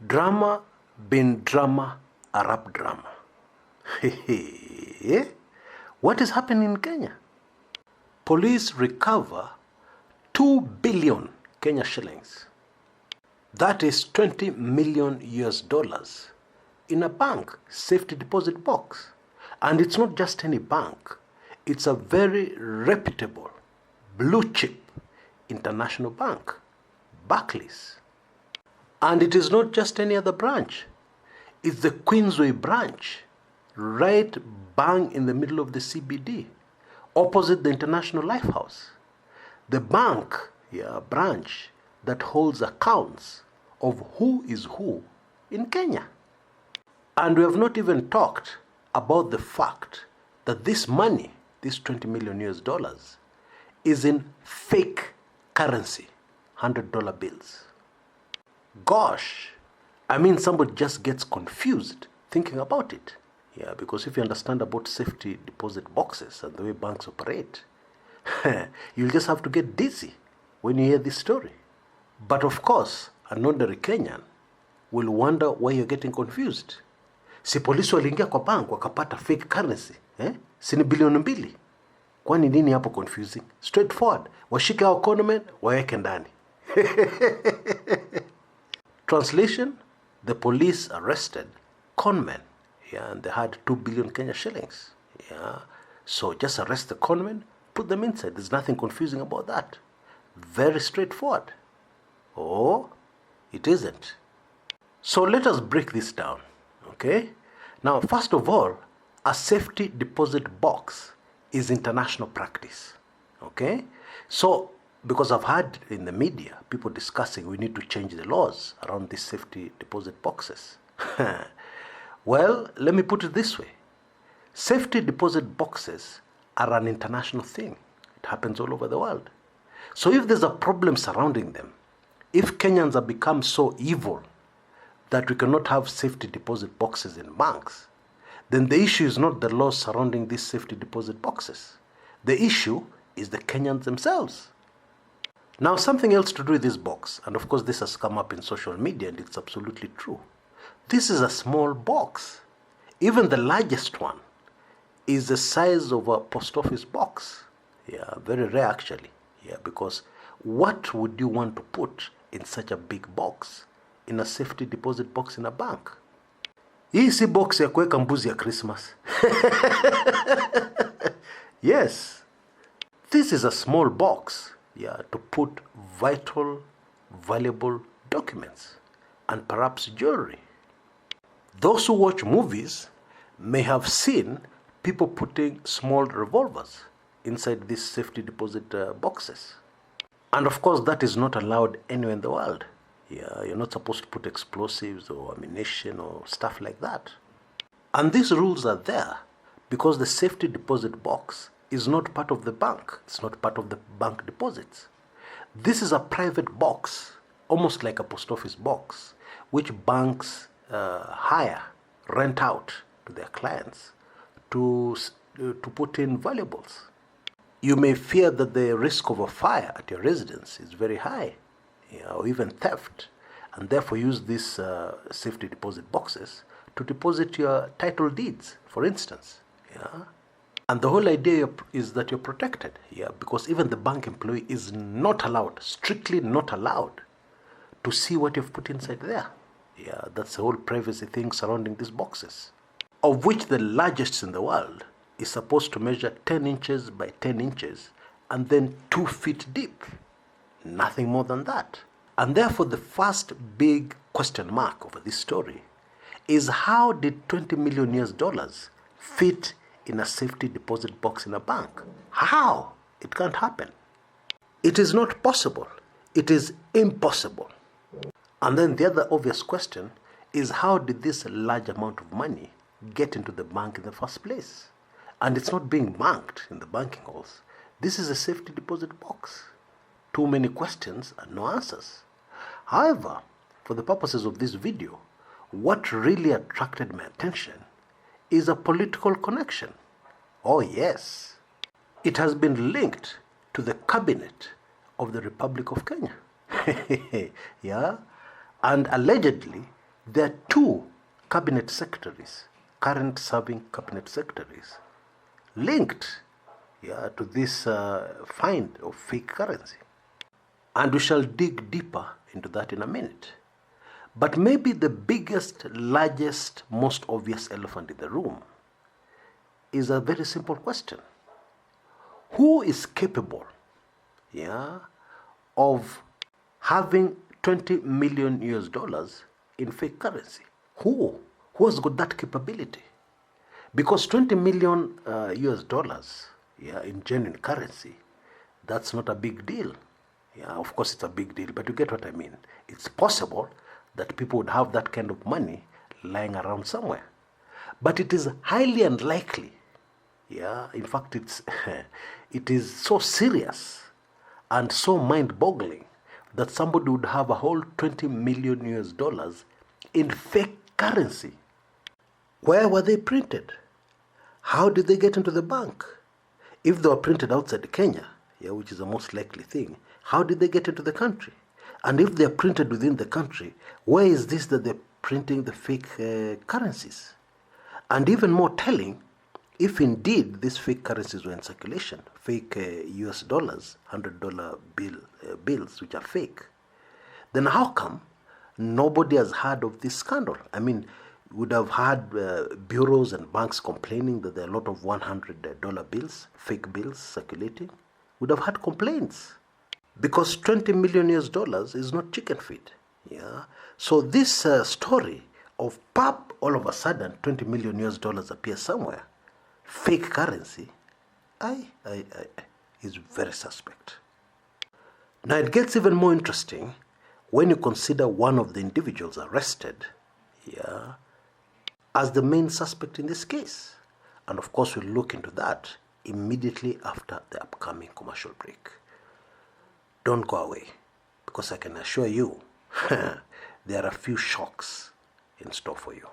Drama bin drama, Arab drama. What is happening in Kenya? Police recover 2 billion Kenya shillings. That is 20 million US dollars in a bank safety deposit box. And it's not just any bank. It's a very reputable, blue chip international bank, Barclays. And it is not just any other branch. It's the Queensway branch, right bang in the middle of the CBD, opposite the International Lifehouse. The bank, branch that holds accounts of who is who in Kenya. And we have not even talked about the fact that this money, this 20 million US dollars, is in fake currency, $100 bills. Gosh, I mean, somebody just gets confused thinking about it. Yeah, because if you understand about safety deposit boxes and the way banks operate, you'll just have to get dizzy when you hear this story. But of course, an ordinary Kenyan will wonder why you're getting confused. Si polisi waliingia kwa bank wakapata fake currency, si ni bilioni 2. Kwani nini hapo confusing? Straightforward. Washike hao conmen, waweke ndani. Translation, the police arrested conmen, and they had 2 billion Kenya shillings. So just arrest the conmen, put them inside. There's nothing confusing about that. Very straightforward. Oh, it isn't. So let us break this down, okay? Now, first of all, a safety deposit box is international practice, okay? So, because I've heard in the media people discussing we need to change the laws around these safety deposit boxes. Well, let me put it this way. Safety deposit boxes are an international thing. It happens all over the world. So if there's a problem surrounding them, if Kenyans have become so evil that we cannot have safety deposit boxes in banks, then the issue is not the laws surrounding these safety deposit boxes. The issue is the Kenyans themselves. Now, something else to do with this box, and of course this has come up in social media and it's absolutely true. This is a small box. Even the largest one is the size of a post office box. Yeah, very rare actually. Yeah, because what would you want to put in such a big box in a safety deposit box in a bank? Hii si box ya kuweka mbuzi ya Christmas. Yes, this is a small box, to put vital, valuable documents and perhaps jewelry. Those who watch movies may have seen people putting small revolvers inside these safety deposit boxes. And of course, that is not allowed anywhere in the world. You're not supposed to put explosives or ammunition or stuff like that. And these rules are there because the safety deposit box is not part of the bank. It's not part of the bank deposits. This is a private box, almost like a post office box, which banks rent out to their clients to put in valuables. You may fear that the risk of a fire at your residence is very high, or even theft, and therefore use these safety deposit boxes to deposit your title deeds, for instance. And the whole idea is that you're protected, because even the bank employee is not allowed, strictly not allowed, to see what you've put inside there. That's the whole privacy thing surrounding these boxes, of which the largest in the world is supposed to measure 10 inches by 10 inches and then 2 feet deep. Nothing more than that. And therefore, the first big question mark over this story is how did 20 million US dollars fit in a safety deposit box in a bank? How? It can't happen. It is not possible. It is impossible. And then the other obvious question is how did this large amount of money get into the bank in the first place? And it's not being banked in the banking halls. This is a safety deposit box. Too many questions and no answers. However, for the purposes of this video, what really attracted my attention is a political connection. Oh yes, it has been linked to the cabinet of the Republic of Kenya. And allegedly, There are two cabinet secretaries, current serving cabinet secretaries, linked to this find of fake currency. And we shall dig deeper into that in a minute. But maybe the biggest, largest, most obvious elephant in the room is a very simple question. Who is capable of having 20 million US dollars in fake currency? Who has got that capability? Because 20 million US dollars in genuine currency, that's not a big deal. Of course it's a big deal, but you get what I mean. It's possible that people would have that kind of money lying around somewhere. But it is highly unlikely. In fact, it is so serious and so mind-boggling that somebody would have a whole 20 million US dollars in fake currency. Where were they printed? How did they get into the bank? If they were printed outside Kenya, which is the most likely thing, how did they get into the country? And if they are printed within the country, where is this that they're printing the fake currencies? And even more telling, if indeed these fake currencies were in circulation, fake US dollars, $100 bills, which are fake, then how come nobody has heard of this scandal? I mean, would have had bureaus and banks complaining that there are a lot of $100 bills, fake bills circulating. Would have had complaints. Because 20 million US dollars is not chicken feed. So this story of pop, all of a sudden 20 million US dollars appear somewhere, fake currency, is very suspect. Now it gets even more interesting when you consider one of the individuals arrested as the main suspect in this case. And of course we'll look into that immediately after the upcoming commercial break. Don't go away, because I can assure you there are a few shocks in store for you.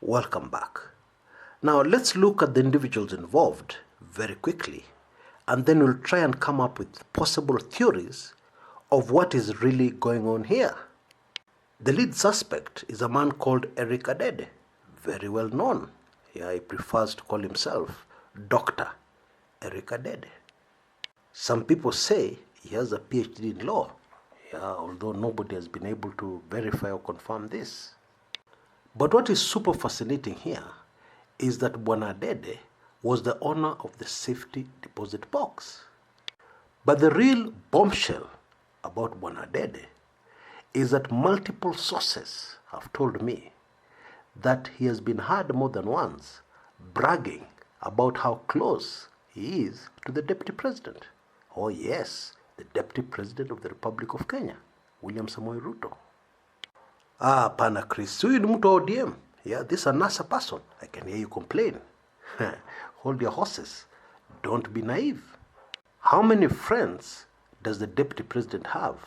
Welcome back. Now let's look at the individuals involved very quickly, and then we'll try and come up with possible theories of what is really going on here. The lead suspect is a man called Eric Adede, very well known. He prefers to call himself Dr. Eric Adede. Some people say he has a PhD in law, although nobody has been able to verify or confirm this. But what is super fascinating here is that Bwana Adede was the owner of the safety deposit box. But the real bombshell about Bwana Adede is that multiple sources have told me that he has been heard more than once bragging about how close he is to the Deputy President. Oh yes, the Deputy President of the Republic of Kenya, William Samoei Ruto. Pana Chris, huyu ni mtu wa ODM. Yeah, this is a NASA person. I can hear you complain. Hold your horses. Don't be naive. How many friends does the Deputy President have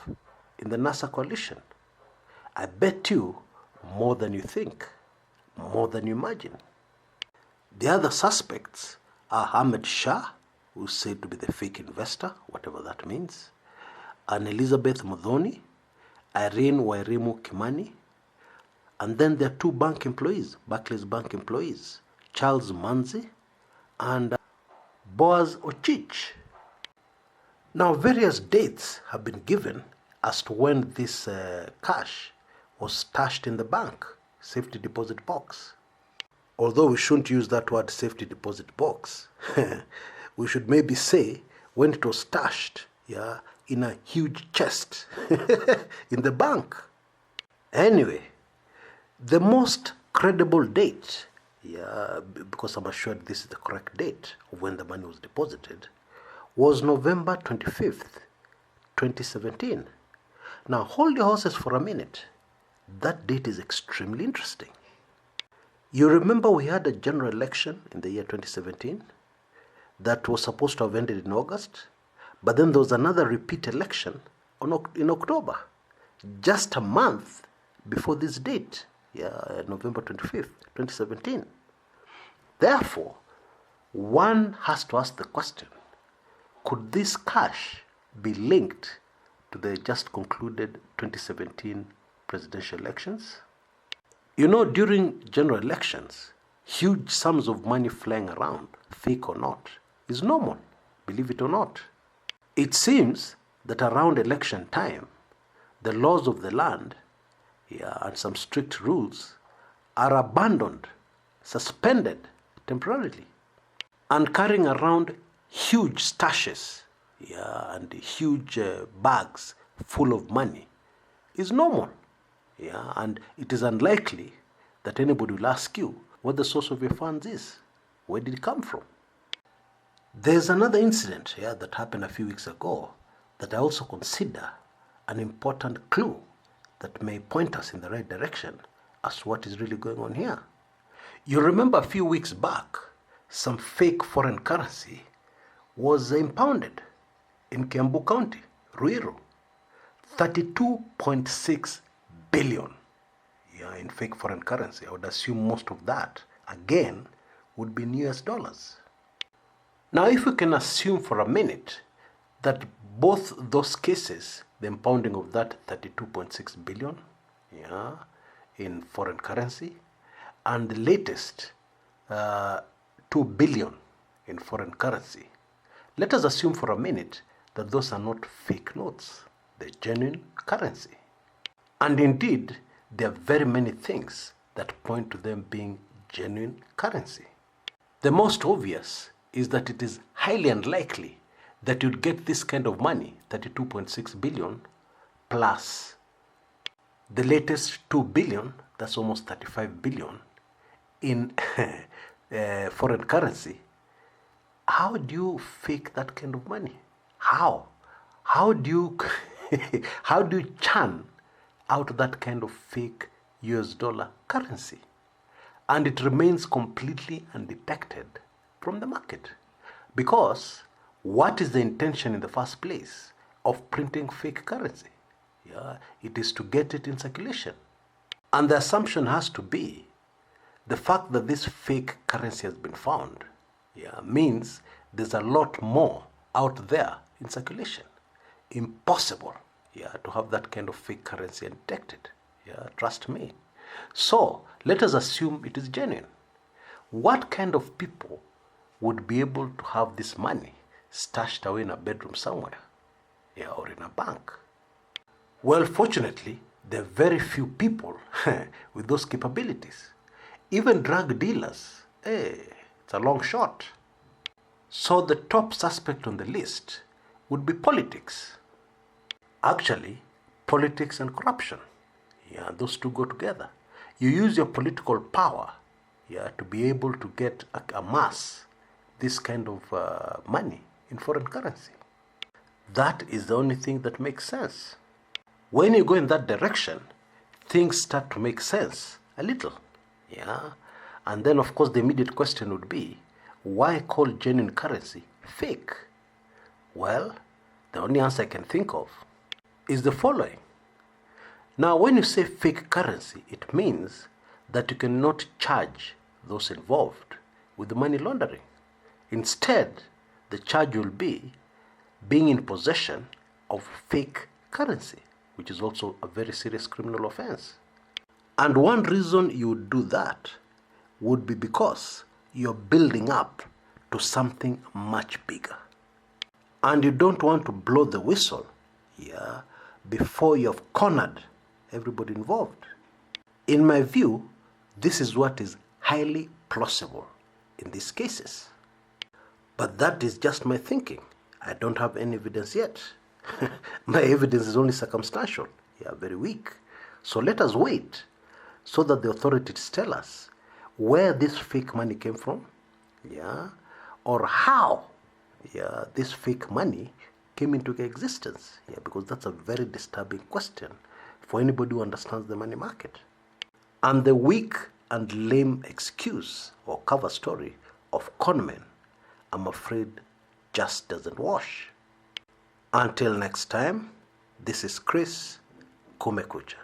in the NASA coalition? I bet you more than you think, more than you imagine. The other suspects are Ahmed Shah, who's said to be the fake investor, whatever that means, and Elizabeth Muthoni, Irene Wairimu Kimani, and then there are two bank employees, Barclays Bank employees, Charles Manzi and Boaz Ochich. Now, various dates have been given as to when this cash was stashed in the bank, safety deposit box. Although we shouldn't use that word safety deposit box, we should maybe say when it was stashed, yeah, in a huge chest in the bank. Anyway, the most credible date, yeah, because I'm assured this is the correct date of when the money was deposited, was November 25th, 2017. Now hold your horses for a minute. That date is extremely interesting. You remember we had a general election in the year 2017 that was supposed to have ended in August, but then there was another repeat election in October, just a month before this date. Yeah, November 25th, 2017. Therefore, one has to ask the question, could this cash be linked to the just concluded 2017 presidential elections? You know, during general elections, huge sums of money flying around, fake or not, is normal, believe it or not. It seems that around election time, the laws of the land, and some strict rules are abandoned, suspended temporarily. And carrying around huge stashes, and huge bags full of money is normal. And it is unlikely that anybody will ask you what the source of your funds is. Where did it come from? There's another incident that happened a few weeks ago that I also consider an important clue that may point us in the right direction as to what is really going on here. You remember a few weeks back, some fake foreign currency was impounded in Kiambu County, Ruiru. 32.6 billion in fake foreign currency. I would assume most of that, again, would be in US dollars. Now, if we can assume for a minute that both those cases, the impounding of that 32.6 billion in foreign currency, and the latest 2 billion in foreign currency, let us assume for a minute that those are not fake notes, they're genuine currency. And indeed, there are very many things that point to them being genuine currency. The most obvious is that it is highly unlikely that you'd get this kind of money, 32.6 billion, plus the latest 2 billion, that's almost 35 billion, in foreign currency. How do you fake that kind of money? How? How do you how do you churn out that kind of fake US dollar currency? And it remains completely undetected from the market. Because what is the intention in the first place of printing fake currency? It is to get it in circulation. And the assumption has to be the fact that this fake currency has been found means there's a lot more out there in circulation. Impossible to have that kind of fake currency undetected. Trust me. So let us assume it is genuine. What kind of people would be able to have this money stashed away in a bedroom somewhere, or in a bank? Well, fortunately, there are very few people with those capabilities. Even drug dealers, it's a long shot. So the top suspect on the list would be politics. Actually, politics and corruption, those two go together. You use your political power, to be able to get amass this kind of money in foreign currency. That is the only thing that makes sense. When you go in that direction, things start to make sense a little. And then, of course, the immediate question would be, why call genuine currency fake? Well, the only answer I can think of is the following. Now, when you say fake currency, it means that you cannot charge those involved with the money laundering. Instead, the charge will be being in possession of fake currency, which is also a very serious criminal offense. And one reason you would do that would be because you're building up to something much bigger. And you don't want to blow the whistle, before you have cornered everybody involved. In my view, this is what is highly plausible in these cases. But that is just my thinking. I don't have any evidence yet. My evidence is only circumstantial, very weak. So let us wait so that the authorities tell us where this fake money came from, or how, this fake money came into existence, because that's a very disturbing question for anybody who understands the money market. And the weak and lame excuse or cover story of conmen, I'm afraid, just doesn't wash. Until next time, this is Chris Kumekucha.